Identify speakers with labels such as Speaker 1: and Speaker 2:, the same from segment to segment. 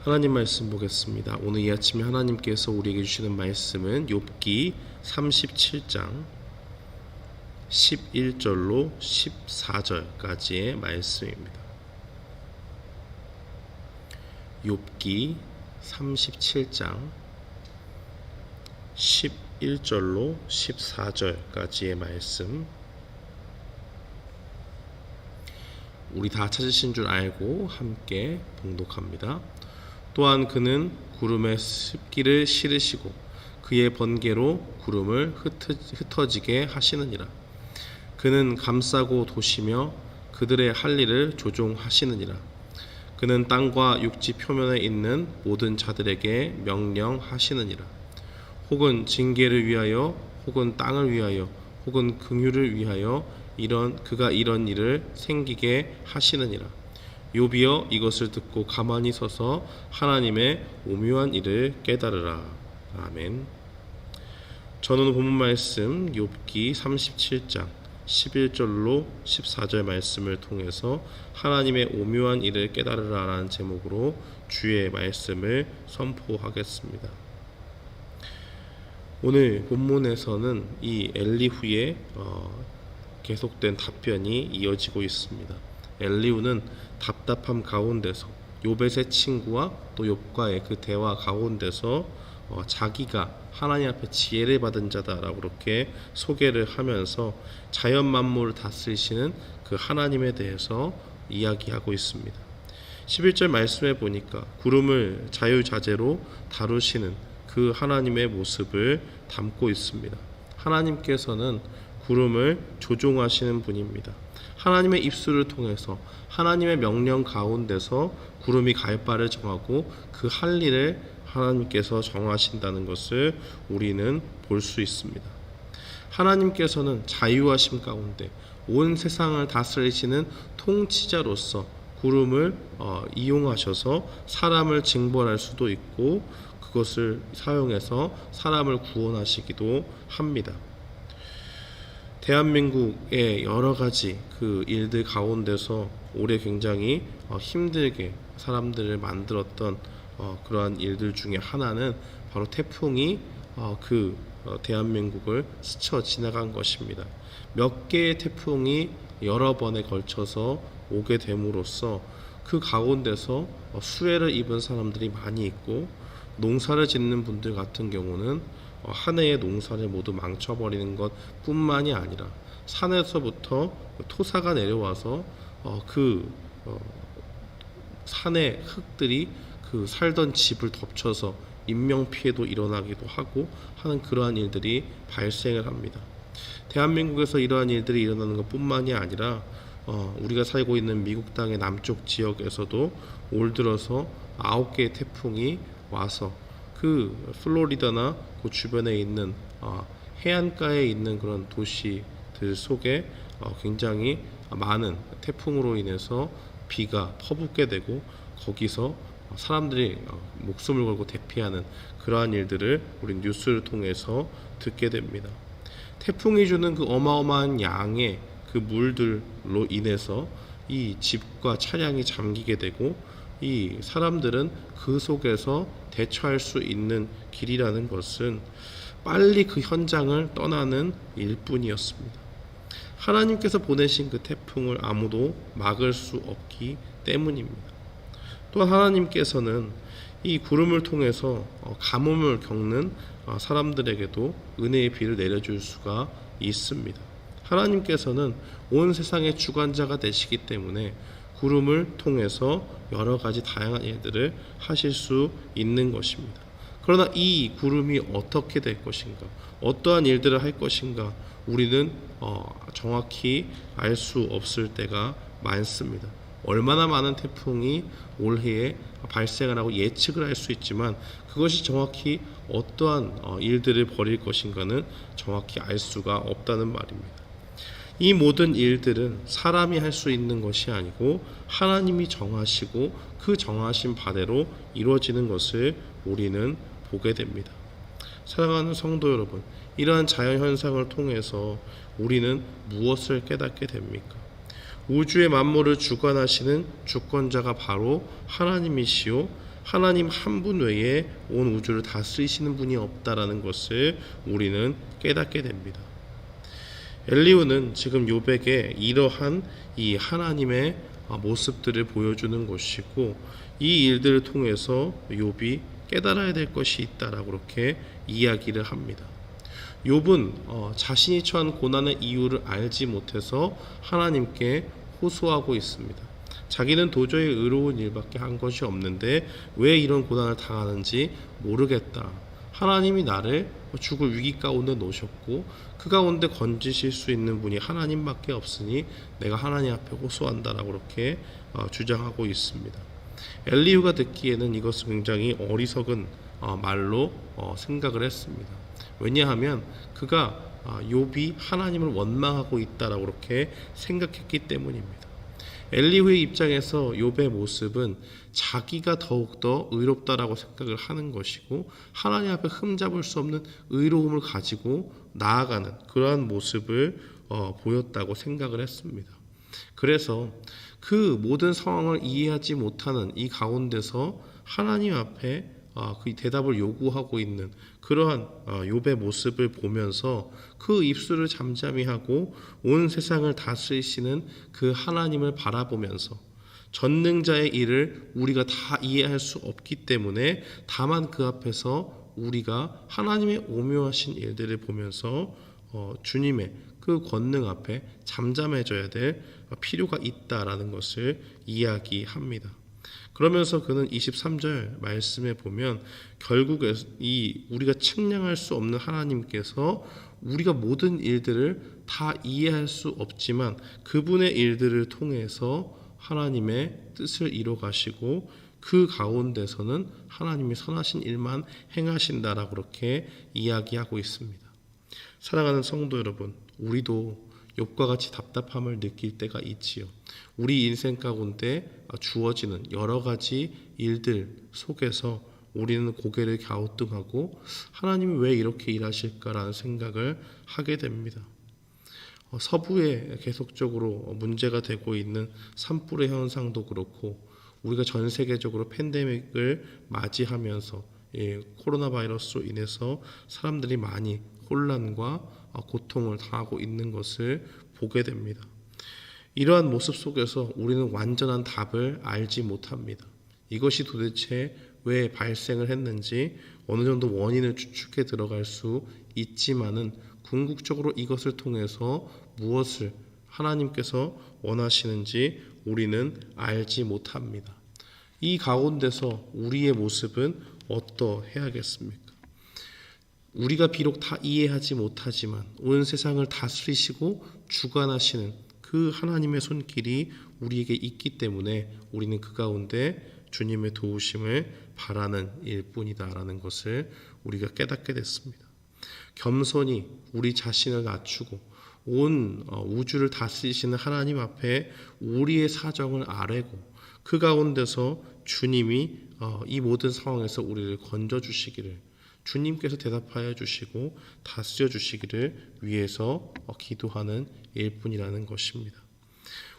Speaker 1: 하나님 말씀 보겠습니다. 오늘 이 아침에 하나님께서 우리에게 주시는 말씀은 욥기 37장 11절로 14절까지의 말씀입니다. 욥기 37장 11절로 14절까지의 말씀, 우리 다 찾으신 줄 알고 함께 봉독합니다. 또한 그는 구름의 습기를 실으시고 그의 번개로 구름을 흩어지게 하시느니라. 그는 감싸고 도시며 그들의 할 일을 조종하시느니라. 그는 땅과 육지 표면에 있는 모든 자들에게 명령하시느니라. 혹은 징계를 위하여, 혹은 땅을 위하여, 혹은 긍휼을 위하여 그가 이런 일을 생기게 하시느니라. 욥이여, 이것을 듣고 가만히 서서 하나님의 오묘한 일을 깨달으라. 아멘. 저는 본문 말씀 욥기 37장 11절로 14절 말씀을 통해서 하나님의 오묘한 일을 깨달으라 라는 제목으로 주의 말씀을 선포하겠습니다. 오늘 본문에서는 이 엘리후의 계속된 답변이 이어지고 있습니다. 엘리후는 답답함 가운데서 욥의 세 친구와 또 욥과의 그 대화 가운데서 자기가 하나님 앞에 지혜를 받은 자다라고 그렇게 소개를 하면서 자연 만물을 다스리시는 그 하나님에 대해서 이야기하고 있습니다. 11절 말씀에 보니까 구름을 자유자재로 다루시는 그 하나님의 모습을 담고 있습니다. 하나님께서는 구름을 조종하시는 분입니다. 하나님의 입술을 통해서 하나님의 명령 가운데서 구름이 갈 바를 정하고 그 할 일을 하나님께서 정하신다는 것을 우리는 볼 수 있습니다. 하나님께서는 자유하심 가운데 온 세상을 다스리시는 통치자로서 구름을 이용하셔서 사람을 징벌할 수도 있고 그것을 사용해서 사람을 구원하시기도 합니다. 대한민국의 여러 가지 그 일들 가운데서 올해 굉장히 힘들게 사람들을 만들었던 그러한 일들 중에 하나는 바로 태풍이 대한민국을 스쳐 지나간 것입니다. 몇 개의 태풍이 여러 번에 걸쳐서 오게 됨으로써 그 가운데서 수해를 입은 사람들이 많이 있고, 농사를 짓는 분들 같은 경우는 한 해의 농사를 모두 망쳐버리는 것 뿐만이 아니라 산에서부터 토사가 내려와서 산의 흙들이 그 살던 집을 덮쳐서 인명피해도 일어나기도 하고 하는 그러한 일들이 발생을 합니다. 대한민국에서 이러한 일들이 일어나는 것 뿐만이 아니라 우리가 살고 있는 미국 땅의 남쪽 지역에서도 올 들어서 9개의 태풍이 와서 그 플로리다나 그 주변에 있는 해안가에 있는 그런 도시들 속에 굉장히 많은 태풍으로 인해서 비가 퍼붓게 되고 거기서 사람들이 목숨을 걸고 대피하는 그러한 일들을 우리 뉴스를 통해서 듣게 됩니다. 태풍이 주는 그 어마어마한 양의 그 물들로 인해서 이 집과 차량이 잠기게 되고 이 사람들은 그 속에서 대처할 수 있는 길이라는 것은 빨리 그 현장을 떠나는 일뿐이었습니다. 하나님께서 보내신 그 태풍을 아무도 막을 수 없기 때문입니다. 또한 하나님께서는 이 구름을 통해서 가뭄을 겪는 사람들에게도 은혜의 비를 내려줄 수가 있습니다. 하나님께서는 온 세상의 주관자가 되시기 때문에 구름을 통해서 여러 가지 다양한 일들을 하실 수 있는 것입니다. 그러나 이 구름이 어떻게 될 것인가, 어떠한 일들을 할 것인가 우리는 정확히 알 수 없을 때가 많습니다. 얼마나 많은 태풍이 올해에 발생을 하고 예측을 할 수 있지만 그것이 정확히 어떠한 일들을 벌일 것인가는 정확히 알 수가 없다는 말입니다. 이 모든 일들은 사람이 할 수 있는 것이 아니고 하나님이 정하시고 그 정하신 바대로 이루어지는 것을 우리는 보게 됩니다. 사랑하는 성도 여러분, 이러한 자연현상을 통해서 우리는 무엇을 깨닫게 됩니까? 우주의 만물을 주관하시는 주권자가 바로 하나님이시요, 하나님 한 분 외에 온 우주를 다스리시는 분이 없다라는 것을 우리는 깨닫게 됩니다. 엘리후는 지금 욥에게 이러한 이 하나님의 모습들을 보여주는 것이고, 이 일들을 통해서 욥이 깨달아야 될 것이 있다라고 그렇게 이야기를 합니다. 욥은 자신이 처한 고난의 이유를 알지 못해서 하나님께 호소하고 있습니다. 자기는 도저히 의로운 일밖에 한 것이 없는데 왜 이런 고난을 당하는지 모르겠다. 하나님이 나를 죽을 위기 가운데 놓으셨고 그 가운데 건지실 수 있는 분이 하나님밖에 없으니 내가 하나님 앞에 호소한다라고 그렇게 주장하고 있습니다. 엘리후가 듣기에는 이것은 굉장히 어리석은 말로 생각을 했습니다. 왜냐하면 그가 욥이 하나님을 원망하고 있다라고 그렇게 생각했기 때문입니다. 엘리후의 입장에서 욥의 모습은 자기가 더욱더 의롭다라고 생각을 하는 것이고 하나님 앞에 흠잡을 수 없는 의로움을 가지고 나아가는 그러한 모습을 보였다고 생각을 했습니다. 그래서 그 모든 상황을 이해하지 못하는 이 가운데서 하나님 앞에 그 대답을 요구하고 있는 그러한 욥의 모습을 보면서 그 입술을 잠잠히 하고 온 세상을 다스리시는 그 하나님을 바라보면서 전능자의 일을 우리가 다 이해할 수 없기 때문에 다만 그 앞에서 우리가 하나님의 오묘하신 일들을 보면서 주님의 그 권능 앞에 잠잠해져야 될 필요가 있다라는 것을 이야기합니다. 그러면서 그는 23절 말씀에 보면 결국에 이 우리가 측량할 수 없는 하나님께서 우리가 모든 일들을 다 이해할 수 없지만 그분의 일들을 통해서 하나님의 뜻을 이뤄 가시고 그 가운데서는 하나님이 선하신 일만 행하신다라고 그렇게 이야기하고 있습니다. 사랑하는 성도 여러분, 우리도 욥과 같이 답답함을 느낄 때가 있지요. 우리 인생 가운데 주어지는 여러 가지 일들 속에서 우리는 고개를 갸우뚱하고 하나님이 왜 이렇게 일하실까라는 생각을 하게 됩니다. 서부에 계속적으로 문제가 되고 있는 산불의 현상도 그렇고 우리가 전 세계적으로 팬데믹을 맞이하면서 코로나 바이러스로 인해서 사람들이 많이 혼란과 고통을 당하고 있는 것을 보게 됩니다. 이러한 모습 속에서 우리는 완전한 답을 알지 못합니다. 이것이 도대체 왜 발생을 했는지 어느 정도 원인을 추측해 들어갈 수 있지만은 궁극적으로 이것을 통해서 무엇을 하나님께서 원하시는지 우리는 알지 못합니다. 이 가운데서 우리의 모습은 어떠해야겠습니까? 우리가 비록 다 이해하지 못하지만 온 세상을 다스리시고 주관하시는 그 하나님의 손길이 우리에게 있기 때문에 우리는 그 가운데 주님의 도우심을 바라는 일뿐이다라는 것을 우리가 깨닫게 됐습니다. 겸손히 우리 자신을 낮추고 온 우주를 다스리시는 하나님 앞에 우리의 사정을 아뢰고 그 가운데서 주님이 이 모든 상황에서 우리를 건져주시기를 주님께서 대답하여 주시고 다스려 주시기를 위해서 기도하는 일뿐이라는 것입니다.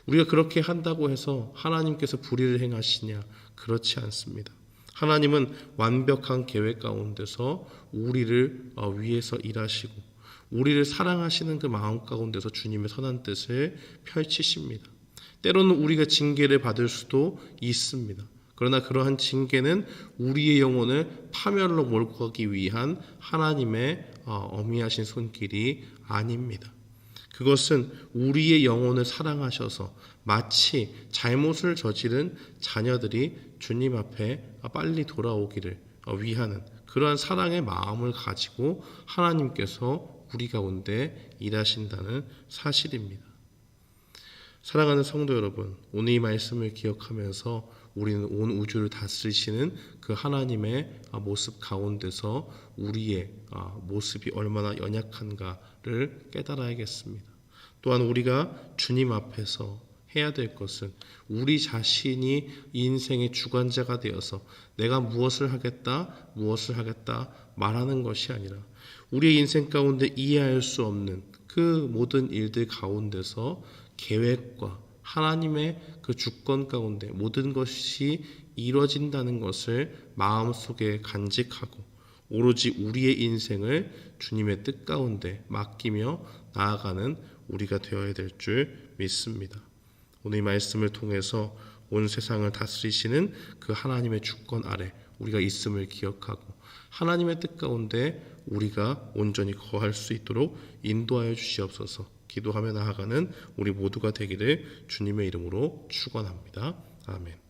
Speaker 1: 우리가 그렇게 한다고 해서 하나님께서 불의를 행하시냐? 그렇지 않습니다. 하나님은 완벽한 계획 가운데서 우리를 위해서 일하시고 우리를 사랑하시는 그 마음 가운데서 주님의 선한 뜻을 펼치십니다. 때로는 우리가 징계를 받을 수도 있습니다. 그러나 그러한 징계는 우리의 영혼을 파멸로 몰고 가기 위한 하나님의 어미하신 손길이 아닙니다. 그것은 우리의 영혼을 사랑하셔서 마치 잘못을 저지른 자녀들이 주님 앞에 빨리 돌아오기를 위하는 그러한 사랑의 마음을 가지고 하나님께서 우리 가운데 일하신다는 사실입니다. 사랑하는 성도 여러분, 오늘 이 말씀을 기억하면서 우리는 온 우주를 다스리시는 그 하나님의 모습 가운데서 우리의 모습이 얼마나 연약한가를 깨달아야겠습니다. 또한 우리가 주님 앞에서 해야 될 것은 우리 자신이 인생의 주관자가 되어서 내가 무엇을 하겠다 말하는 것이 아니라 우리의 인생 가운데 이해할 수 없는 그 모든 일들 가운데서 계획과 하나님의 그 주권 가운데 모든 것이 이뤄진다는 것을 마음속에 간직하고 오로지 우리의 인생을 주님의 뜻 가운데 맡기며 나아가는 우리가 되어야 될 줄 믿습니다. 오늘 이 말씀을 통해서 온 세상을 다스리시는 그 하나님의 주권 아래 우리가 있음을 기억하고 하나님의 뜻 가운데 우리가 온전히 거할 수 있도록 인도하여 주시옵소서. 기도하며 나아가는 우리 모두가 되기를 주님의 이름으로 축원합니다. 아멘.